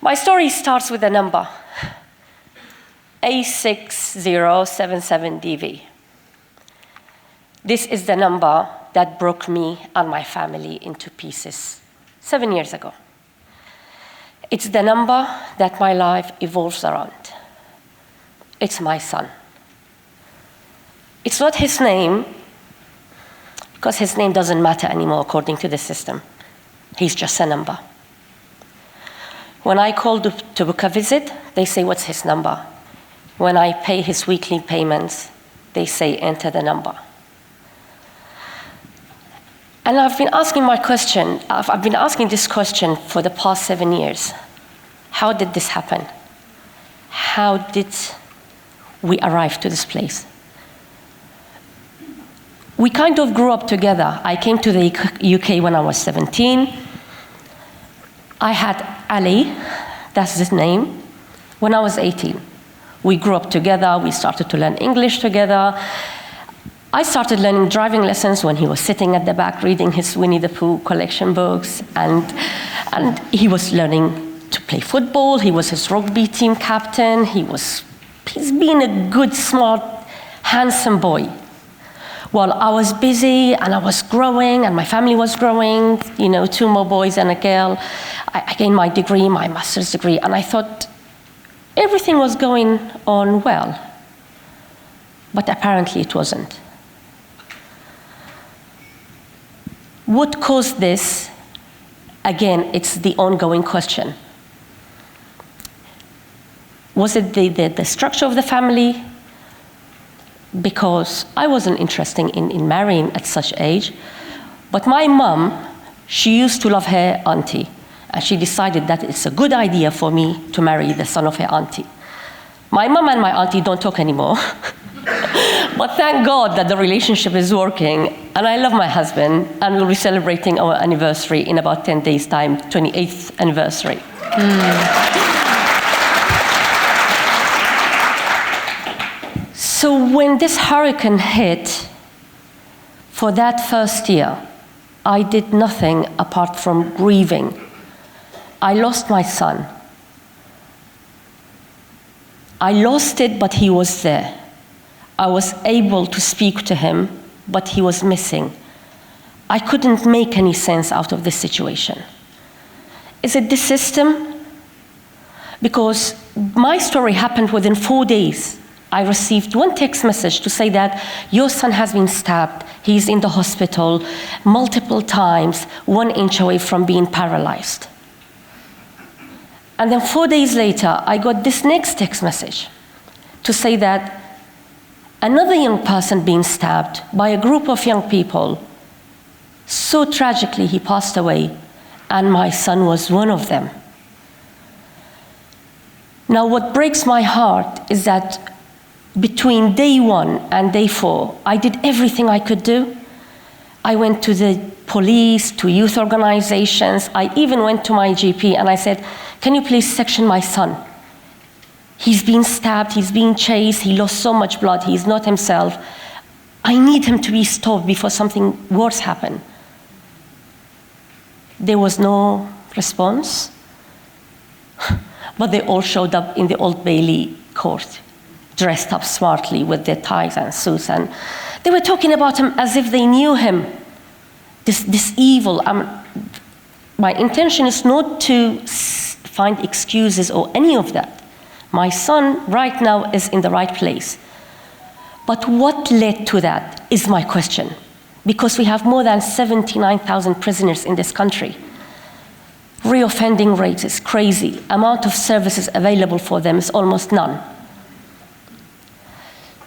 My story starts with a number, A6077DV. This is the number that broke me and my family into pieces 7 years ago. It's the number that my life evolves around. It's my son. It's not his name, because his name doesn't matter anymore according to the system. He's just a number. When I call to book a visit, they say, what's his number? When I pay his weekly payments, they say, enter the number. And I've been asking this question for the past 7 years. How did this happen? How did we arrive to this place? We kind of grew up together. I came to the UK when I was 17. I had Ali, that's his name, when I was 18. We grew up together, we started to learn English together. I started learning driving lessons when he was sitting at the back reading his Winnie the Pooh collection books, and he was learning to play football. He was his rugby team captain. He's been a good, smart, handsome boy. While I was busy and I was growing and my family was growing, 2 more boys and a girl, I gained my degree, my master's degree, and I thought everything was going on well. But apparently it wasn't. What caused this? Again, it's the ongoing question. Was it the structure of the family? Because I wasn't interested in marrying at such age. But my mom, she used to love her auntie. And she decided that it's a good idea for me to marry the son of her auntie. My mom and my auntie don't talk anymore. But thank God that the relationship is working. And I love my husband, and we'll be celebrating our anniversary in about 10 days' time, 28th anniversary. So when this hurricane hit, for that first year, I did nothing apart from grieving. I lost my son. I lost it, but he was there. I was able to speak to him, but he was missing. I couldn't make any sense out of this situation. Is it the system? Because my story happened within 4 days. I received one text message to say that your son has been stabbed. He's in the hospital multiple times, 1 inch away from being paralyzed. And then 4 days later, I got this next text message to say that another young person being stabbed by a group of young people. So tragically, he passed away, and my son was one of them. Now, what breaks my heart is that between day 1 and day 4, I did everything I could do. I went to the police, to youth organizations. I even went to my GP and I said, can you please section my son? He's been stabbed, he's being chased, he lost so much blood, he's not himself. I need him to be stopped before something worse happened. There was no response, but they all showed up in the Old Bailey court, dressed up smartly with their ties and suits, and they were talking about him as if they knew him, this evil. My intention is not to find excuses or any of that. My son right now is in the right place. But what led to that is my question, because we have more than 79,000 prisoners in this country. Reoffending rate is crazy. Amount of services available for them is almost none.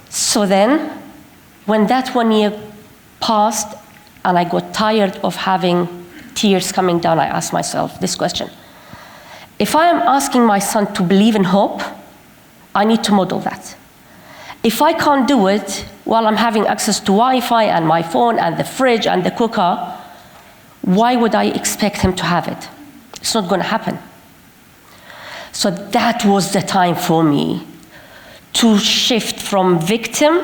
So then, when that 1 year passed and I got tired of having tears coming down, I asked myself this question. If I am asking my son to believe in hope, I need to model that. If I can't do it while I'm having access to Wi-Fi and my phone and the fridge and the cooker, why would I expect him to have it? It's not going to happen. So that was the time for me to shift from victim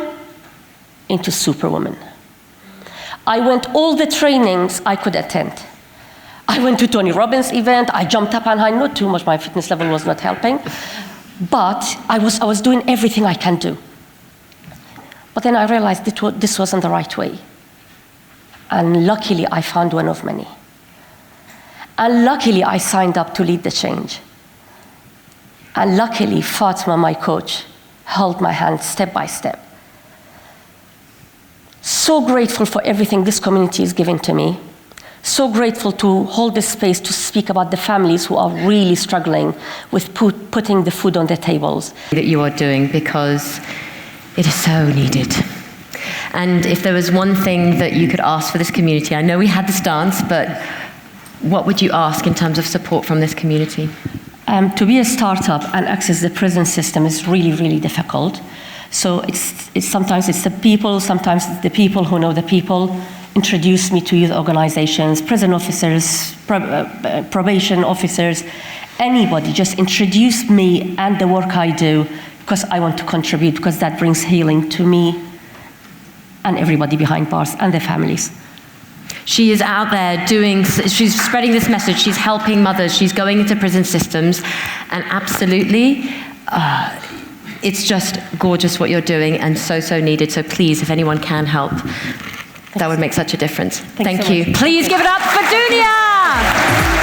into superwoman. I went all the trainings I could attend. I went to Tony Robbins event. I jumped up on high, not too much. My fitness level was not helping. But I was doing everything I can do. But then I realized this wasn't the right way. And luckily, I found one of many. And luckily, I signed up to lead the change. And luckily, Fatima, my coach, held my hand step by step. So grateful for everything this community is giving to me. So grateful to hold this space to speak about the families who are really struggling with putting the food on their tables. That you are doing, because it is so needed. And if there was one thing that you could ask for this community, I know we had this dance, but what would you ask in terms of support from this community? To be a startup and access the prison system is really, really difficult. So sometimes it's the people, sometimes the people who know the people introduce me to youth organizations, prison officers, probation officers, anybody, just introduce me and the work I do, because I want to contribute, because that brings healing to me and everybody behind bars and their families. She is out there she's spreading this message, she's helping mothers, she's going into prison systems, and absolutely, it's just gorgeous what you're doing, and so, so needed. So please, if anyone can help, that would make such a difference. Thank you. Please give it up for Dunia!